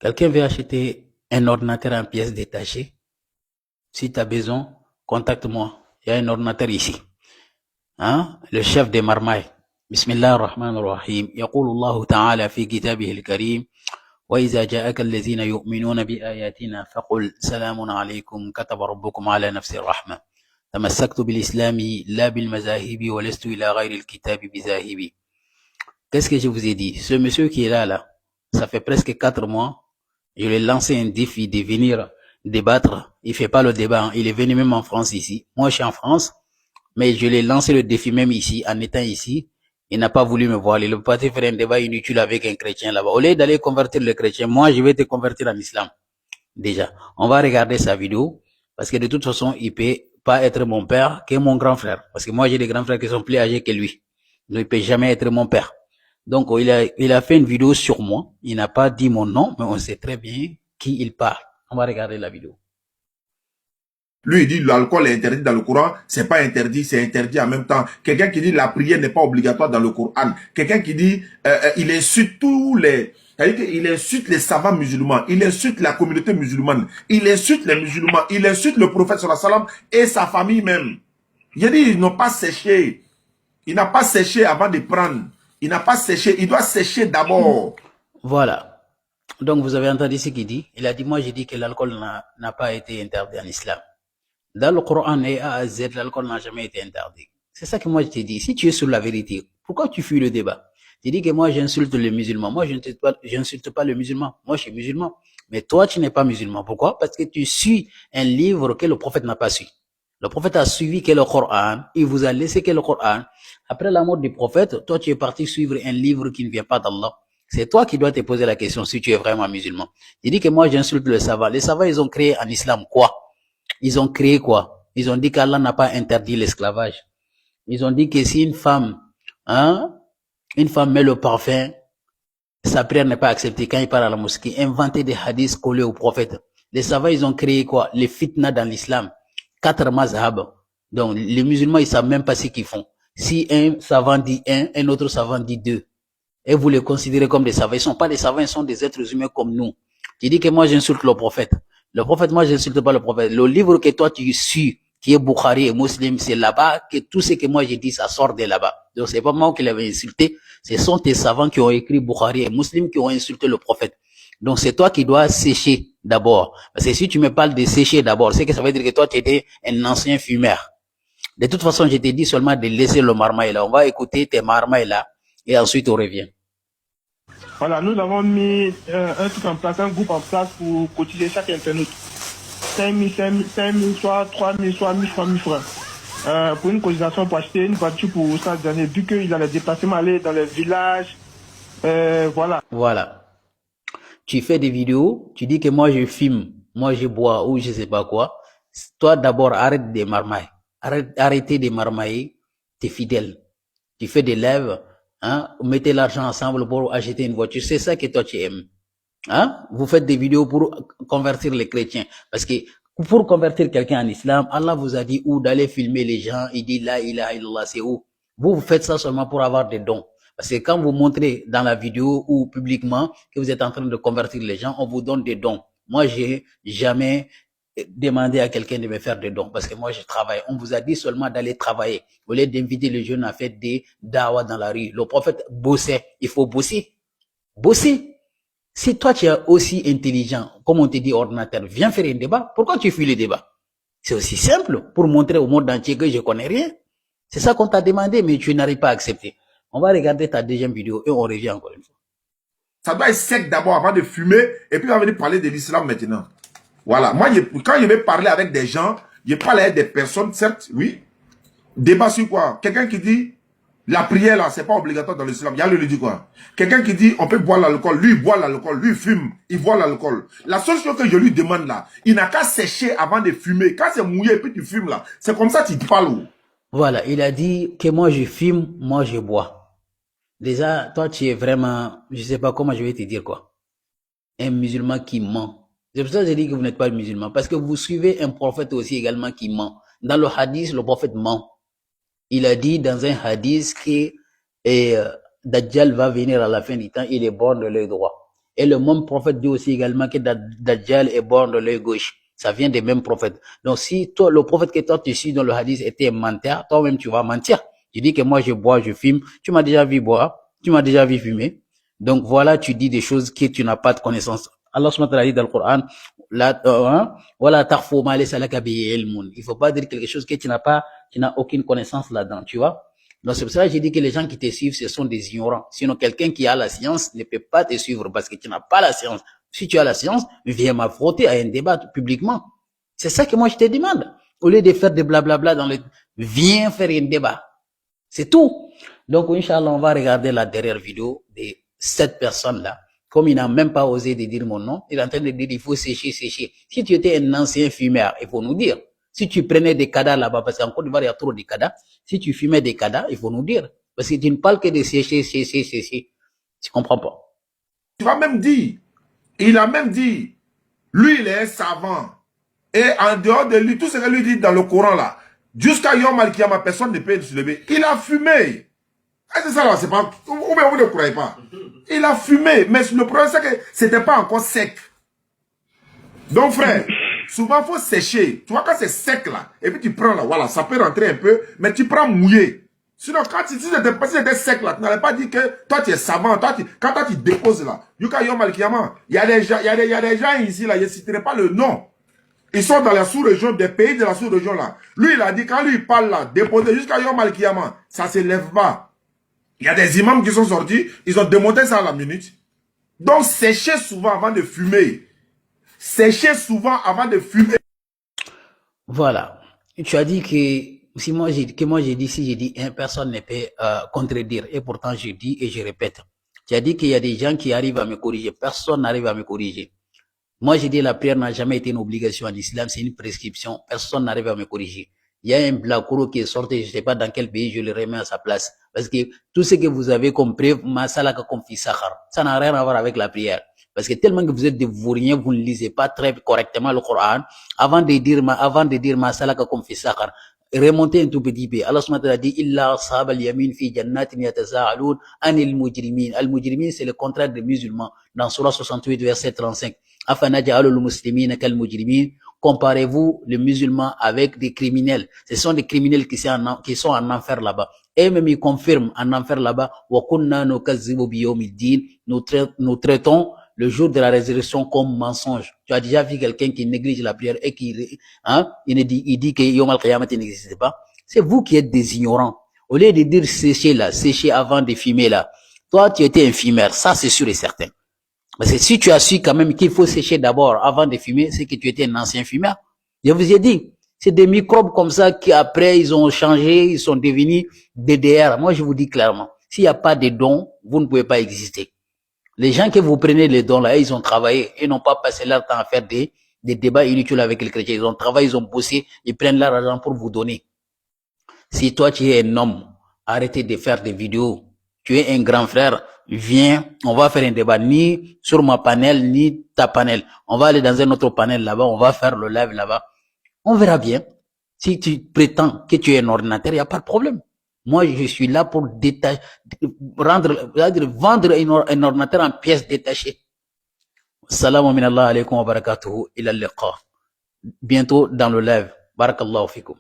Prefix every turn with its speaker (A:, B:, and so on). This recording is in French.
A: Quelqu'un veut acheter un ordinateur en pièces détachées. Si tu as besoin, contacte-moi. Il y a un ordinateur ici. Hein? Le chef des marmailles. Bismillah ar-Rahman ar-Rahim. يقول الله تعالى في كتابه الكريم وإذا جاءك الذين يؤمنون بآياتنا فقل سلام عليكم كتب ربكم على نفس الرحمة تمسكت بالإسلام لا بالمذاهب ولست إلى غير الكتاب بذاهب. Qu'est-ce que je vous ai dit? Ce monsieur qui est là, ça fait presque 4 mois. Je lui ai lancé un défi de venir débattre. Il fait pas le débat. Il est venu même en France ici. Moi, je suis en France, mais je lui ai lancé le défi même ici, en étant ici. Il n'a pas voulu me voir. Il veut pas te faire un débat inutile avec un chrétien là-bas. Au lieu d'aller convertir le chrétien, moi, je vais te convertir en islam. Déjà. On va regarder sa vidéo. Parce que de toute façon, il peut pas être mon père que mon grand frère. Parce que moi, j'ai des grands frères qui sont plus âgés que lui. Donc, il peut jamais être mon père. Donc, il a fait une vidéo sur moi. Il n'a pas dit mon nom, mais on sait très bien qui il parle. On va regarder la vidéo.
B: Lui, il dit l'alcool est interdit dans le Coran. C'est pas interdit, c'est interdit en même temps. Quelqu'un qui dit la prière n'est pas obligatoire dans le Coran. Quelqu'un qui dit, il insulte tous les, il insulte les savants musulmans. Il insulte la communauté musulmane. Il insulte les musulmans. Il insulte le prophète sallallahu alayhi wa sallam et sa famille même. Il a dit, ils n'ont pas séché. Il n'a pas séché avant de prendre. Il n'a pas séché. Il doit sécher d'abord.
A: Voilà. Donc, vous avez entendu ce qu'il dit. Il a dit, moi, j'ai dit que l'alcool n'a pas été interdit en islam. Dans le Coran et A à Z, l'alcool n'a jamais été interdit. C'est ça que moi, je t'ai dit. Si tu es sur la vérité, pourquoi tu fuis le débat? Tu dis que moi, j'insulte les musulmans. Moi, je n'insulte pas le musulman. Moi, je suis musulman. Mais toi, tu n'es pas musulman. Pourquoi? Parce que tu suis un livre que le prophète n'a pas su. Le prophète a suivi que le Coran. Il vous a laissé que le Coran. Après la mort du prophète, toi, tu es parti suivre un livre qui ne vient pas d'Allah. C'est toi qui dois te poser la question si tu es vraiment musulman. Tu dis que moi, j'insulte le savant. Les savants, ils ont créé en islam quoi? Ils ont créé quoi? Ils ont dit qu'Allah n'a pas interdit l'esclavage. Ils ont dit que si une femme met le parfum, sa prière n'est pas acceptée quand il part à la mosquée. Inventer des hadiths collés au prophète. Les savants, ils ont créé quoi? Les fitna dans l'islam. 4 mazhab. Donc, les musulmans, ils savent même pas ce qu'ils font. Si un savant dit un autre savant dit 2. Et vous les considérez comme des savants. Ils sont pas des savants, ils sont des êtres humains comme nous. Tu dis que moi, j'insulte le prophète. Le prophète, moi, j'insulte pas le prophète. Le livre que toi, tu suis, qui est Bukhari et Muslim, c'est là-bas que tout ce que moi j'ai dit, ça sort de là-bas. Donc, c'est pas moi qui l'avais insulté. Ce sont tes savants qui ont écrit Bukhari et Muslim qui ont insulté le prophète. Donc, c'est toi qui dois sécher d'abord. Parce que si tu me parles de sécher d'abord, c'est que ça veut dire que toi, tu étais un ancien fumeur. De toute façon, je t'ai dit seulement de laisser le marmaille là. On va écouter tes marmailles là. Et ensuite, on revient.
C: Voilà, nous avons mis un truc en place, un groupe en place pour cotiser chaque internaute. 5 000, soit 3 000, soit 1 000 francs, 1 000 francs. Pour une cotisation pour acheter une voiture pour ça dernier, vu qu'il a les déplacements aller dans les villages. Voilà.
A: Voilà. Tu fais des vidéos, tu dis que moi je filme, moi je bois ou je sais pas quoi. Toi d'abord arrête des marmailles. Arrêtez de marmailler tes fidèles. Tu fais des lives, hein, mettez l'argent ensemble pour acheter une voiture. C'est ça que toi tu aimes. Hein? Vous faites des vidéos pour convertir les chrétiens. Parce que pour convertir quelqu'un en islam, Allah vous a dit où d'aller filmer les gens. Il dit la ilaha illallah, c'est où? Vous faites ça seulement pour avoir des dons. Parce que quand vous montrez dans la vidéo ou publiquement que vous êtes en train de convertir les gens, on vous donne des dons. Moi, j'ai jamais demandé à quelqu'un de me faire des dons parce que moi, je travaille. On vous a dit seulement d'aller travailler. Au lieu d'inviter les jeunes à faire des da'wah dans la rue. Le prophète bossait. Il faut bosser. Bosser. Si toi, tu es aussi intelligent, comme on te dit ordinateur, viens faire un débat. Pourquoi tu fuis le débat? C'est aussi simple pour montrer au monde entier que je connais rien. C'est ça qu'on t'a demandé, mais tu n'arrives pas à accepter. On va regarder ta deuxième vidéo et on revient encore une fois.
B: Ça doit être sec d'abord avant de fumer et puis on va venir parler de l'islam maintenant. Voilà. Moi, quand je vais parler avec des gens, je parle avec des personnes, certes, oui. Débat sur quoi? Quelqu'un qui dit, la prière là, c'est pas obligatoire dans l'islam. Il lui dit quoi? Quelqu'un qui dit, on peut boire l'alcool. Lui, il boit l'alcool. Lui, il fume. Il boit l'alcool. La seule chose que je lui demande là, il n'a qu'à sécher avant de fumer. Quand c'est mouillé et puis tu fumes là, c'est comme ça que tu parles.
A: Voilà. Il a dit que moi, je fume, moi, je bois. Déjà, toi, tu es vraiment, je sais pas comment je vais te dire quoi. Un musulman qui ment. C'est pour ça que je dis que vous n'êtes pas musulman. Parce que vous suivez un prophète aussi également qui ment. Dans le hadith, le prophète ment. Il a dit dans un hadith que Dajjal va venir à la fin du temps, il est born de l'œil droit. Et le même prophète dit aussi également que Dajjal est born de l'œil gauche. Ça vient des mêmes prophètes. Donc, si toi, le prophète que toi tu suis dans le hadith était un menteur, toi-même tu vas mentir. Tu dis que moi je bois, je fume. Tu m'as déjà vu boire, tu m'as déjà vu fumer. Donc voilà, tu dis des choses que tu n'as pas de connaissance. Allah subhanahu wa ta'ala dit dans le Coran, voilà, il faut pas dire quelque chose que tu n'as aucune connaissance là-dedans, tu vois. Donc c'est pour ça que j'ai dit que les gens qui te suivent, ce sont des ignorants. Sinon, quelqu'un qui a la science ne peut pas te suivre parce que tu n'as pas la science. Si tu as la science, viens m'affronter à un débat publiquement. C'est ça que moi je te demande. Au lieu de faire des blablabla viens faire un débat. C'est tout. Donc, Inch'Allah, on va regarder la dernière vidéo de cette personne-là. Comme il n'a même pas osé de dire mon nom, il est en train de dire il faut sécher. Si tu étais un ancien fumeur, il faut nous dire. Si tu prenais des cadavres là-bas, parce qu'en Côte d'Ivoire, il y a trop de cadavres. Si tu fumais des cadavres, il faut nous dire. Parce que tu ne parles que de sécher. Tu comprends pas.
B: Tu vas même dire, il a même dit, lui, il est un savant. Et en dehors de lui, tout ce que lui dit dans le Coran là, jusqu'à Yom Al-Kiyama, personne ne peut se lever. Il a fumé. C'est ça là, c'est pas, ou bien vous ne croyez pas. Il a fumé, mais le problème c'est que c'était pas encore sec. Donc frère, souvent il faut sécher. Tu vois quand c'est sec là, et puis tu prends là, voilà, ça peut rentrer un peu, mais tu prends mouillé. Sinon quand si c'était sec là, tu n'allais pas dire que toi tu es savant, quand toi tu déposes là, Yuka Yom Al-Kiyama, il y a des gens ici là, je ne citerai pas le nom. Ils sont dans la sous-région, des pays de la sous-région là. Lui il a dit, quand lui il parle là, déposer jusqu'à Yom Al-Kiyama, ça se lève pas. Il y a des imams qui sont sortis, ils ont démonté ça à la minute. Donc, séchez souvent avant de fumer. Séchez souvent avant de fumer.
A: Voilà. Tu as dit que si moi j'ai dit personne ne peut contredire. Et pourtant, je dis et je répète. Tu as dit qu'il y a des gens qui arrivent à me corriger. Personne n'arrive à me corriger. Moi, j'ai dit la prière n'a jamais été une obligation en islam, c'est une prescription. Personne n'arrive à me corriger. Il y a un Blakuro qui est sorti, je ne sais pas dans quel pays, je le remets à sa place. Parce que tout ce que vous avez comme preuve, ça n'a rien à voir avec la prière. Parce que tellement que vous êtes des vauriens, vous ne lisez pas très correctement le Coran. Avant de dire Masalaka comme Fisakar, remontez un tout petit peu. Allah subhanahu wa ta'ala dit, Illa ashab al-yamin fi jannatin yataza'aloun anil mujrimin. Al-mujrimin, c'est le contraire des musulmans. Dans Surah 68, verset 35. Afanaja'alul muslimina kal mujrimin. Comparez-vous les musulmans avec des criminels. Ce sont des criminels qui sont en enfer là-bas. Et même ils confirment en enfer là-bas, nous traitons le jour de la résurrection comme mensonge. Tu as déjà vu quelqu'un qui néglige la prière et il dit que Yom Al-Qiyamah n'existe pas. C'est vous qui êtes des ignorants. Au lieu de dire sécher avant de fumer là. Toi, tu étais un fumeur. Ça, c'est sûr et certain. Parce que si tu as su quand même qu'il faut sécher d'abord avant de fumer, c'est que tu étais un ancien fumeur. Je vous ai dit, c'est des microbes comme ça qui après ils ont changé, ils sont devenus DDR. Moi je vous dis clairement, s'il n'y a pas de dons, vous ne pouvez pas exister. Les gens que vous prenez les dons là, ils ont travaillé et n'ont pas passé leur temps à faire des débats inutiles avec les chrétiens. Ils ont travaillé, ils ont bossé, ils prennent leur argent pour vous donner. Si toi tu es un homme, arrêtez de faire des vidéos. Tu es un grand frère, viens, on va faire un débat ni sur ma panel, ni ta panel. On va aller dans un autre panel là-bas, on va faire le live là-bas. On verra bien. Si tu prétends que tu es un ordinateur, il n'y a pas de problème. Moi, je suis là pour vendre un ordinateur en pièces détachées. Assalamu alaikum wa barakatuhu ila liqa. Bientôt dans le live. Barakallahu fikum.